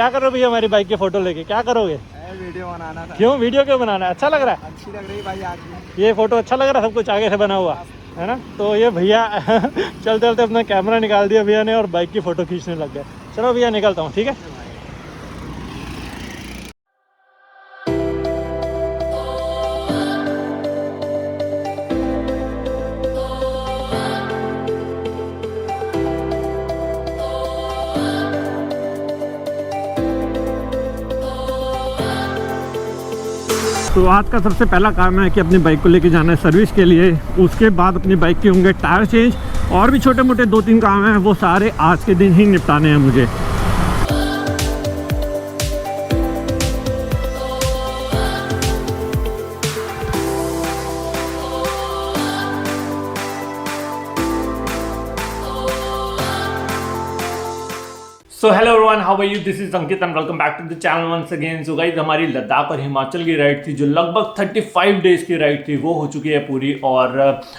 क्या करो भैया हमारी बाइक की फोटो लेके, क्या करोगे? वीडियो बनाना था। क्यों वीडियो क्यों बनाना है? अच्छा लग रहा है? अच्छी लग रही भाई आज ये फोटो अच्छा लग रहा है, सब कुछ आगे से बना हुआ है ना। तो ये भैया चलते चलते अपना कैमरा निकाल दिया भैया ने और बाइक की फ़ोटो खींचने लग गए। चलो भैया निकलता हूँ, ठीक है। तो आज का सबसे पहला काम है कि अपनी बाइक को लेके जाना है सर्विस के लिए। उसके बाद अपनी बाइक के होंगे टायर चेंज और भी छोटे मोटे 2-3 काम हैं, वो सारे आज के दिन ही निपटाने हैं मुझे। So hello everyone, how are you? This is Ankit and welcome back to the channel once again. So guys, हमारी लद्दाख और हिमाचल की राइड थी जो लगभग 35 डेज की राइड थी, वो हो चुकी है पूरी। और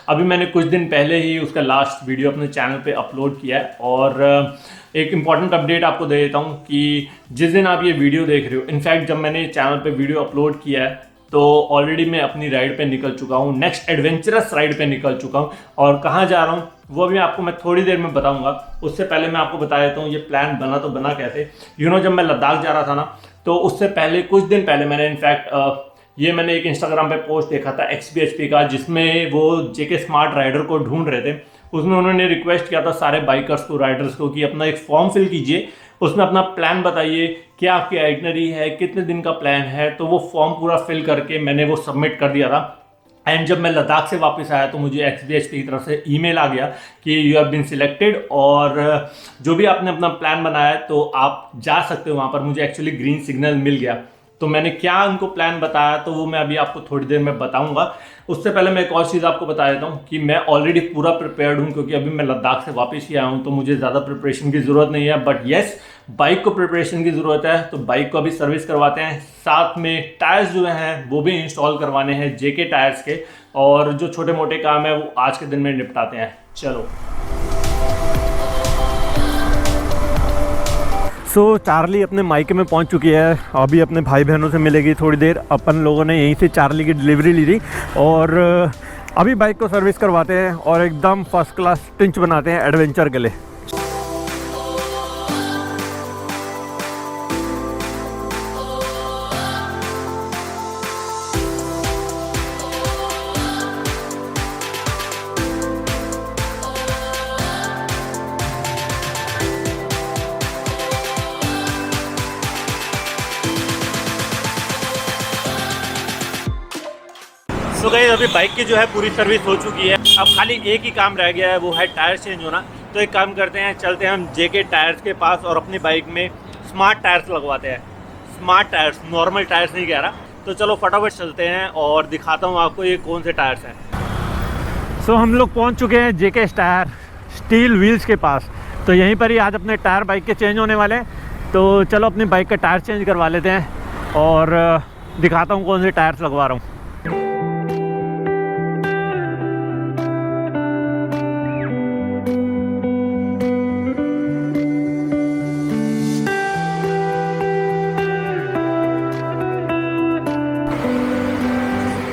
अभी मैंने कुछ दिन पहले ही उसका लास्ट वीडियो अपने चैनल पे अपलोड किया है। और एक इम्पॉर्टेंट अपडेट आपको दे देता हूँ कि जिस दिन आप ये वीडियो देख रहे हो, इनफैक्ट जब मैंने चैनल पर वीडियो अपलोड किया है तो ऑलरेडी मैं अपनी राइड पे निकल चुका हूँ, नेक्स्ट एडवेंचरस राइड पे निकल चुका हूँ। और कहाँ जा रहा हूँ वो भी आपको मैं थोड़ी देर में बताऊंगा। उससे पहले मैं आपको बता देता हूँ ये प्लान बना तो बना कैसे। जब मैं लद्दाख जा रहा था ना, तो उससे पहले कुछ दिन पहले मैंने इनफैक्ट ये मैंने एक इंस्टाग्राम पे पोस्ट देखा था XBHP का, जिसमें वो JK स्मार्ट राइडर को ढूंढ रहे थे। उसमें उन्होंने रिक्वेस्ट किया था सारे बाइकर्स को, राइडर्स को, कि अपना एक फॉर्म फिल कीजिए, उसमें अपना प्लान बताइए, क्या आपकी आइटनरी है, कितने दिन का प्लान है। तो वो फॉर्म पूरा फिल करके मैंने वो सबमिट कर दिया था। एंड जब मैं लद्दाख से वापस आया तो मुझे XBHP की तरफ से ईमेल आ गया कि यू हैव बीन सिलेक्टेड, और जो भी आपने अपना प्लान बनाया है तो आप जा सकते हो वहाँ पर। मुझे एक्चुअली ग्रीन सिग्नल मिल गया। तो मैंने क्या उनको प्लान बताया तो वो मैं अभी आपको थोड़ी देर में बताऊंगा। उससे पहले मैं एक और चीज़ आपको बता देता हूँ कि मैं ऑलरेडी पूरा प्रिपेयर्ड हूँ, क्योंकि अभी मैं लद्दाख से वापस ही आया हूँ, तो मुझे ज़्यादा प्रिपरेशन की ज़रूरत नहीं है। बट येस, बाइक को प्रिपरेशन की ज़रूरत है, तो बाइक को अभी सर्विस करवाते हैं। साथ में टायर्स जो हैं वो भी इंस्टॉल करवाने हैं JK टायर्स के, और जो छोटे मोटे काम है वो आज के दिन में निपटाते हैं। चलो। सो चार्ली अपने मायके में पहुंच चुकी है, अभी अपने भाई बहनों से मिलेगी थोड़ी देर। अपन लोगों ने यहीं से चार्ली की डिलीवरी ली थी और अभी बाइक को सर्विस करवाते हैं और एकदम फर्स्ट क्लास टिंच बनाते हैं एडवेंचर के लिए। तो गाइस, अभी बाइक की जो है पूरी सर्विस हो चुकी है। अब खाली एक ही काम रह गया है, वो है टायर चेंज होना। तो एक काम करते हैं, चलते हैं हम JK टायर्स के पास और अपनी बाइक में स्मार्ट टायर्स लगवाते हैं। स्मार्ट टायर्स, नॉर्मल टायर्स नहीं कह रहा। तो चलो फटाफट चलते हैं और दिखाता हूँ आपको ये कौन से टायर्स हैं। सो हम लोग पहुँच चुके हैं JK टायर स्टील व्हील्स के पास। तो यहीं पर ही आज अपने टायर बाइक के चेंज होने वाले हैं। तो चलो अपनी बाइक का टायर चेंज करवा लेते हैं और दिखाता हूँ कौन से टायर्स लगवा रहा हूँ।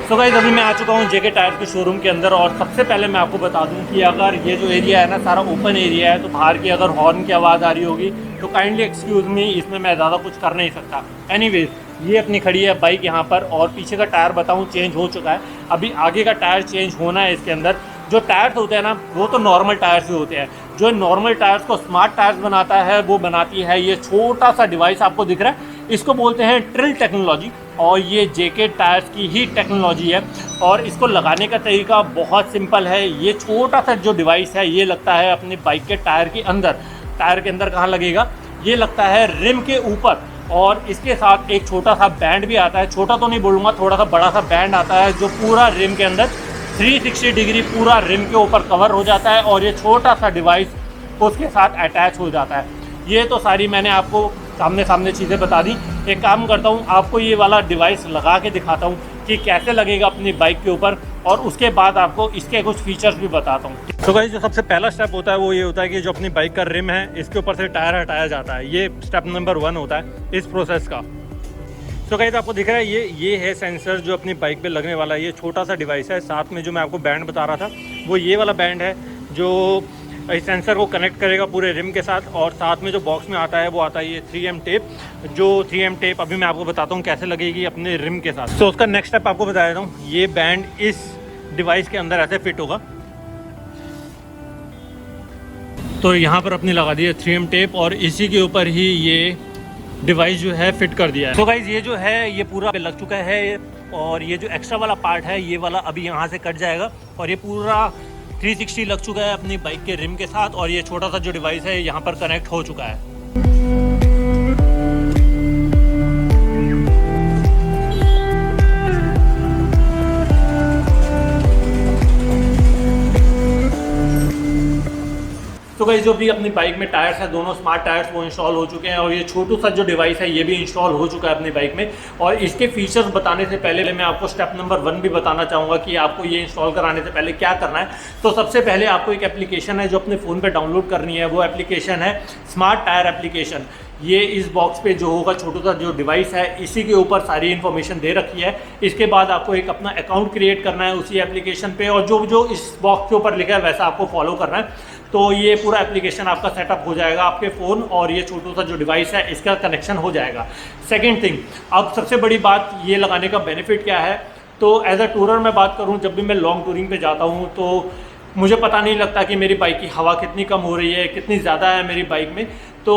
तो गाइस, अभी मैं आ चुका हूँ JK टायर्स के शोरूम के अंदर। और सबसे पहले मैं आपको बता दूँ कि अगर ये जो एरिया है ना, सारा ओपन एरिया है, तो बाहर की अगर हॉर्न की आवाज़ आ रही होगी तो काइंडली एक्सक्यूज़ मी, इसमें मैं ज़्यादा कुछ कर नहीं सकता। एनीवेज, ये अपनी खड़ी है बाइक यहाँ पर, और पीछे का टायर बताऊँ चेंज हो चुका है। अभी आगे का टायर चेंज होना है इसके अंदर। जो टायर्स होते हैं ना, वो तो नॉर्मल टायर्स ही होते हैं। जो नॉर्मल टायर्स को स्मार्ट टायर्स बनाता है, वो बनाती है ये छोटा सा डिवाइस आपको दिख रहा है, इसको बोलते हैं ट्रिल टेक्नोलॉजी। और ये JK टायर्स की ही टेक्नोलॉजी है। और इसको लगाने का तरीका बहुत सिंपल है। ये छोटा सा जो डिवाइस है ये लगता है अपनी बाइक के टायर के अंदर। टायर के अंदर कहाँ लगेगा? ये लगता है रिम के ऊपर। और इसके साथ एक छोटा सा बैंड भी आता है, छोटा तो नहीं बोलूँगा, थोड़ा सा बड़ा सा बैंड आता है, जो पूरा रिम के अंदर 360 डिग्री पूरा रिम के ऊपर कवर हो जाता है। और ये छोटा सा डिवाइस उसके साथ अटैच हो जाता है। ये तो सारी मैंने आपको सामने सामने चीज़ें बता दी। एक काम करता हूँ, आपको ये वाला डिवाइस लगा के दिखाता हूँ कि कैसे लगेगा अपनी बाइक के ऊपर, और उसके बाद आपको इसके कुछ फीचर्स भी बताता हूँ। तो गाइस जो सबसे पहला स्टेप होता है वो ये होता है कि जो अपनी बाइक का रिम है इसके ऊपर से टायर हटाया जाता है। ये स्टेप नंबर 1 होता है इस प्रोसेस का। तो गाइस आपको दिख रहा है ये है सेंसर जो अपनी बाइक पे लगने वाला है। ये छोटा सा डिवाइस है। साथ में जो मैं आपको बैंड बता रहा था वो ये वाला बैंड है जो इस सेंसर को कनेक्ट करेगा पूरे रिम के साथ। और साथ में जो बॉक्स में आता है वो आता है ये 3M टेप। जो 3M टेप अभी मैं आपको बताता हूँ कैसे लगेगी अपने रिम के साथ। तो उसका नेक्स्ट स्टेप आपको बता देता हूँ। ये बैंड इस डिवाइस के अंदर ऐसे फिट होगा। तो यहाँ पर अपनी लगा दी है 3M टेप और इसी के ऊपर ही ये डिवाइस जो है फिट कर दिया है। तो गाइस ये जो है ये पूरा लग चुका है और ये जो एक्स्ट्रा वाला पार्ट है ये वाला अभी यहाँ से कट जाएगा और ये पूरा 360 लग चुका है अपनी बाइक के रिम के साथ। और ये छोटा सा जो डिवाइस है यहाँ पर कनेक्ट हो चुका है। तो गाइस जो भी अपनी बाइक में टायर्स है दोनों स्मार्ट टायर्स वो इंस्टॉल हो चुके हैं और ये छोटू सा जो डिवाइस है ये भी इंस्टॉल हो चुका है अपनी बाइक में। और इसके फीचर्स बताने से पहले मैं आपको स्टेप नंबर 1 भी बताना चाहूँगा कि आपको ये इंस्टॉल कराने से पहले क्या करना है। तो सबसे पहले आपको एक एप्लीकेशन है जो अपने फ़ोन पे डाउनलोड करनी है। वो एप्लीकेशन है स्मार्ट टायर एप्लीकेशन। ये इस बॉक्स पे जो होगा छोटू सा जो डिवाइस है इसी के ऊपर सारी इन्फॉर्मेशन दे रखी है। इसके बाद आपको एक अपना अकाउंट क्रिएट करना है उसी एप्लीकेशन पे और जो इस बॉक्स के ऊपर लिखा है वैसा आपको फॉलो करना है। तो ये पूरा एप्लीकेशन आपका सेटअप हो जाएगा आपके फ़ोन और ये छोटू सा जो डिवाइस है इसका कनेक्शन हो जाएगा। सेकेंड थिंग, अब सबसे बड़ी बात ये लगाने का बेनिफिट क्या है। तो एज अ टूरर मैं बात करूँ, जब भी मैं लॉन्ग टूरिंग पे जाता हूँ तो मुझे पता नहीं लगता कि मेरी बाइक की हवा कितनी कम हो रही है, कितनी ज़्यादा है मेरी बाइक में। तो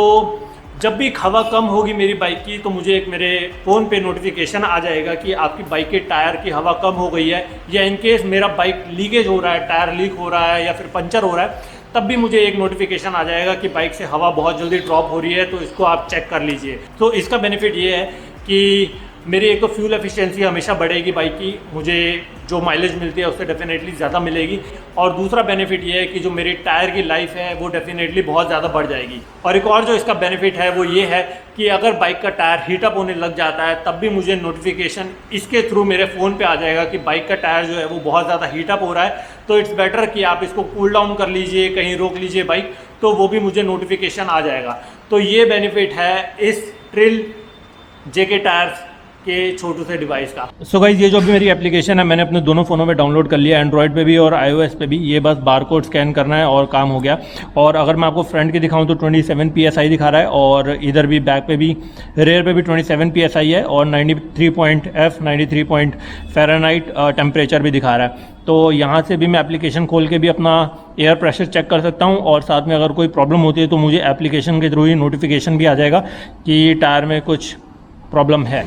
जब भी हवा कम होगी मेरी बाइक की तो मुझे एक मेरे फ़ोन पे नोटिफिकेशन आ जाएगा कि आपकी बाइक के टायर की हवा कम हो गई है, या इनकेस मेरा बाइक लीकेज हो रहा है, टायर लीक हो रहा है या फिर पंचर हो रहा है, तब भी मुझे एक नोटिफिकेशन आ जाएगा कि बाइक से हवा बहुत जल्दी ड्रॉप हो रही है, तो इसको आप चेक कर लीजिए। तो इसका बेनिफिट ये है कि मेरी एक तो फ्यूल एफिशिएंसी हमेशा बढ़ेगी बाइक की, मुझे जो माइलेज मिलती है उससे डेफिनेटली ज़्यादा मिलेगी। और दूसरा बेनिफिट ये है कि जो मेरी टायर की लाइफ है वो डेफिनेटली बहुत ज़्यादा बढ़ जाएगी। और एक और जो इसका बेनिफिट है वो ये है कि अगर बाइक का टायर हीटअप होने लग जाता है तब भी मुझे नोटिफिकेशन इसके थ्रू मेरे फ़ोन पे आ जाएगा कि बाइक का टायर जो है वो बहुत ज़्यादा हीटअप हो रहा है। तो इट्स बेटर कि आप इसको कूल डाउन कर लीजिए, कहीं रोक लीजिए बाइक, तो वो भी मुझे नोटिफिकेशन आ जाएगा। तो ये बेनिफिट है इस ट्रिल जेके टायर्स के छोटू से डिवाइस का। सो गाइस ये जो अभी मेरी एप्लीकेशन है मैंने अपने दोनों फ़ोनों में डाउनलोड कर लिया, एंड्रॉयड पे भी और iOS पे भी। ये बस बारकोड स्कैन करना है और काम हो गया। और अगर मैं आपको फ्रंट की दिखाऊं तो 27 PSI दिखा रहा है और इधर भी बैक पे भी, रेयर पे भी 27 PSI है और 93 पॉइंट फ़ारेनहाइट टेम्परेचर भी दिखा रहा है। तो यहाँ से भी मैं एप्लीकेशन खोल के भी अपना एयर प्रेशर चेक कर सकता हूँ और साथ में अगर कोई प्रॉब्लम होती है तो मुझे एप्लीकेशन के थ्रू ही नोटिफिकेशन भी आ जाएगा कि टायर में कुछ प्रॉब्लम है।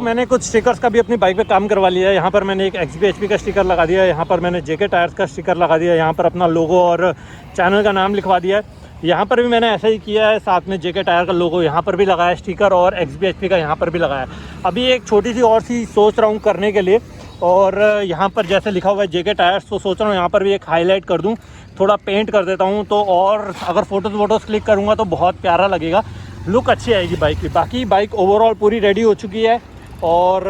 मैंने कुछ स्टिकर्स का भी अपनी बाइक पे काम करवा लिया है। यहाँ पर मैंने एक XBHP का स्टिकर लगा दिया है, यहाँ पर मैंने जेके टायर्स का स्टिकर लगा दिया है, यहाँ पर अपना लोगो और चैनल का नाम लिखवा दिया है। यहाँ पर भी मैंने ऐसा ही किया है, साथ में जेके टायर का लोगो यहाँ पर भी लगाया स्टिकर और XBHP का यहाँ पर भी लगाया। अभी एक छोटी सी और सी सोच रहा हूँ करने के लिए, और यहाँ पर जैसे लिखा हुआ है जेके टायर्स तो सोच रहा हूँ यहाँ पर भी एक हाईलाइट कर दूँ, थोड़ा पेंट कर देता हूँ, तो और अगर फ़ोटोज़ क्लिक करूँगा तो बहुत प्यारा लगेगा, लुक अच्छी आएगी बाइक की। बाकी बाइक ओवरऑल पूरी रेडी हो चुकी है और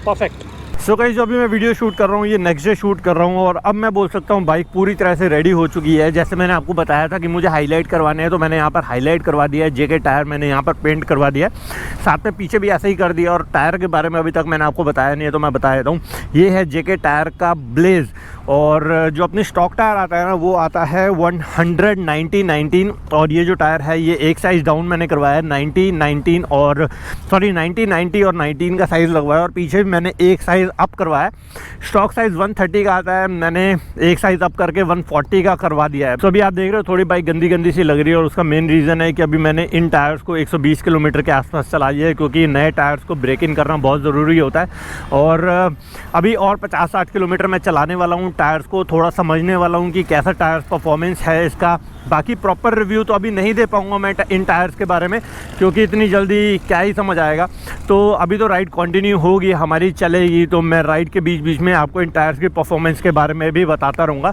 परफेक्ट। सो गाइस जो अभी मैं वीडियो शूट कर रहा हूँ ये नेक्स्ट डे शूट कर रहा हूँ और अब मैं बोल सकता हूँ बाइक पूरी तरह से रेडी हो चुकी है। जैसे मैंने आपको बताया था कि मुझे हाईलाइट करवाने हैं तो मैंने यहाँ पर हाईलाइट करवा दिया है, जेके टायर मैंने यहाँ पर पेंट करवा दिया है, साथ में पीछे भी ऐसा ही कर दिया। और टायर के बारे में अभी तक मैंने आपको बताया नहीं है तो मैं बता देता हूँ। ये है जेके टायर का ब्लेज़ और जो अपनी स्टॉक टायर आता है ना वो आता है 100/90/19 और ये जो टायर है ये एक साइज़ डाउन मैंने करवाया है 90/19 और 90/90 और 19 का साइज़ लगवाया और पीछे भी मैंने एक साइज़ अप करवाया। स्टॉक साइज़ 130 का आता है, मैंने एक साइज़ अप करके 140 का करवा दिया है। तो अभी आप देख रहे हो थोड़ी बाइक गंदी गंदी सी लग रही है और उसका मेन रीज़न है कि अभी मैंने इन टायर्स को 120 किलोमीटर के आसपास चला दिया है क्योंकि नए टायर्स को ब्रेक इन करना बहुत ज़रूरी होता है। और अभी और 50-60 किलोमीटर मैं चलाने वाला हूँ, टायर्स को थोड़ा समझने वाला हूँ कि कैसा टायर्स परफॉर्मेंस है इसका। बाकी प्रॉपर रिव्यू तो अभी नहीं दे पाऊँगा मैं इन टायर्स के बारे में क्योंकि इतनी जल्दी क्या ही समझ आएगा। तो अभी तो राइड कंटिन्यू होगी हमारी, चलेगी, तो मैं राइड के बीच बीच में आपको इन टायर्स की परफॉर्मेंस के बारे में भी बताता रहूँगा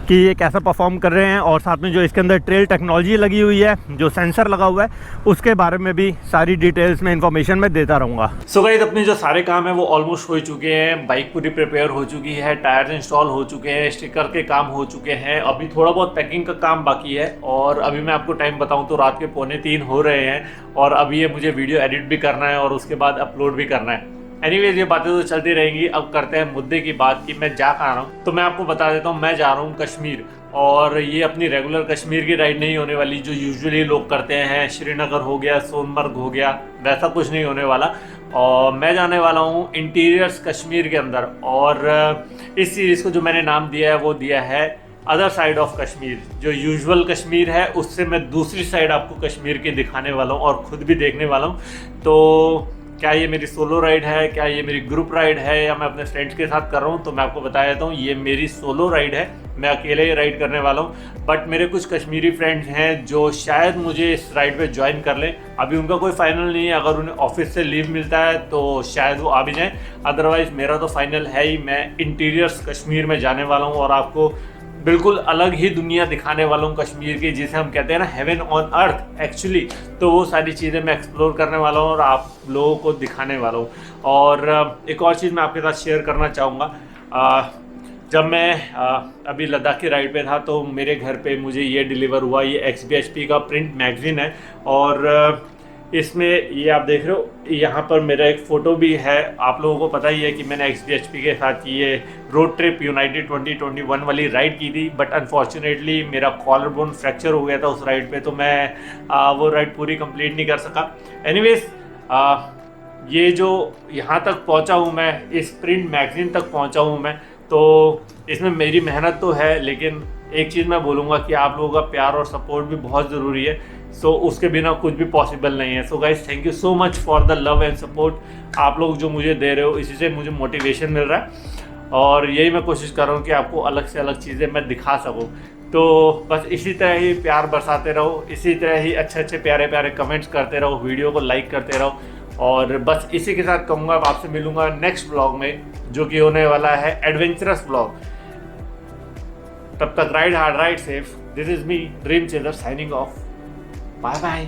कि ये कैसा परफॉर्म कर रहे हैं और साथ में जो इसके अंदर ट्रेल टेक्नोलॉजी लगी हुई है, जो सेंसर लगा हुआ है, उसके बारे में भी सारी डिटेल्स में इन्फॉर्मेशन मैं देता रहूँगा। सो गाइस अपने जो सारे काम है वो ऑलमोस्ट हो चुके हैं, बाइक पूरी प्रिपेयर हो चुकी है, टायर्स इंस्टॉल हो चुके हैं, स्टिकर के काम हो चुके हैं, अभी थोड़ा बहुत पैकिंग का काम बाकी है। और अभी मैं आपको टाइम बताऊं तो रात के 2:45 हो रहे हैं और अभी ये मुझे वीडियो एडिट भी करना है और उसके बाद अपलोड भी करना है। एनीवेज ये बातें तो चलती रहेंगी। अब करते हैं मुद्दे की बात कि मैं जा कहाँ रहा हूँ। तो मैं आपको बता देता हूँ, मैं जा रहा हूँ कश्मीर। और ये अपनी रेगुलर कश्मीर की राइड नहीं होने वाली जो यूजुअली लोग करते हैं, श्रीनगर हो गया, सोनमर्ग हो गया, वैसा कुछ नहीं होने वाला। और मैं जाने वाला हूँ इंटीरियर्स कश्मीर के अंदर। और इस सीरीज़ को जो मैंने नाम दिया है वो दिया है अदर साइड ऑफ कश्मीर। जो यूजुअल कश्मीर है उससे मैं दूसरी साइड आपको कश्मीर की दिखाने वाला हूँ और ख़ुद भी देखने वाला हूँ। तो क्या ये मेरी सोलो राइड है, क्या ये मेरी ग्रुप राइड है, या मैं अपने फ्रेंड्स के साथ कर रहा हूँ, तो मैं आपको बता देता हूँ ये मेरी सोलो राइड है। मैं अकेले ही राइड करने वाला हूँ। बट मेरे कुछ कश्मीरी फ्रेंड्स हैं जो शायद मुझे इस राइड पे ज्वाइन कर लें। अभी उनका कोई फाइनल नहीं है, अगर उन्हें ऑफिस से लीव मिलता है तो शायद वो आ भी जाएँ। अदरवाइज़ मेरा तो फाइनल है ही, मैं इंटीरियर्स कश्मीर में जाने वाला हूँ और आपको बिल्कुल अलग ही दुनिया दिखाने वाला हूँ कश्मीर की, जिसे हम कहते हैं ना हेवन ऑन अर्थ एक्चुअली। तो वो सारी चीज़ें मैं एक्सप्लोर करने वाला हूँ और आप लोगों को दिखाने वाला हूँ। और एक और चीज़ मैं आपके साथ शेयर करना चाहूँगा। जब मैं अभी लद्दाख की राइड पे था तो मेरे घर पे मुझे ये डिलीवर हुआ, ये XBHP का प्रिंट मैगज़ीन है। और इसमें ये आप देख रहे हो, यहाँ पर मेरा एक फ़ोटो भी है। आप लोगों को पता ही है कि मैंने XBHP के साथ ये रोड ट्रिप यूनाइटेड 2021 वाली राइड की थी। बट अनफॉर्चुनेटली मेरा कॉलर बोन फ्रैक्चर हो गया था उस राइड पे, तो मैं वो राइड पूरी कंप्लीट नहीं कर सका। एनीवेज ये जो यहाँ तक पहुँचा हूँ मैं, इस प्रिंट मैगज़ीन तक पहुँचा हूँ मैं, तो इसमें मेरी मेहनत तो है, लेकिन एक चीज़ मैं बोलूँगा कि आप लोगों का प्यार और सपोर्ट भी बहुत ज़रूरी है। सो उसके बिना कुछ भी पॉसिबल नहीं है। So guys, thank you so much for the love and support. आप लोग जो मुझे दे रहे हो, इसी से मुझे मोटिवेशन मिल रहा है और यही मैं कोशिश कर रहा हूँ कि आपको अलग से अलग चीज़ें मैं दिखा सकूँ। तो बस इसी तरह ही प्यार बरसाते रहो, इसी तरह ही अच्छे अच्छे प्यारे प्यारे कमेंट्स करते रहो, वीडियो को लाइक करते रहो। और बस इसी के साथ कहूँगा, आपसे मिलूँगा नेक्स्ट ब्लॉग में, जो कि होने वाला है एडवेंचरस ब्लॉग। तब तक ride hard, ride safe. This is me, dream chaser, signing off. Bye bye.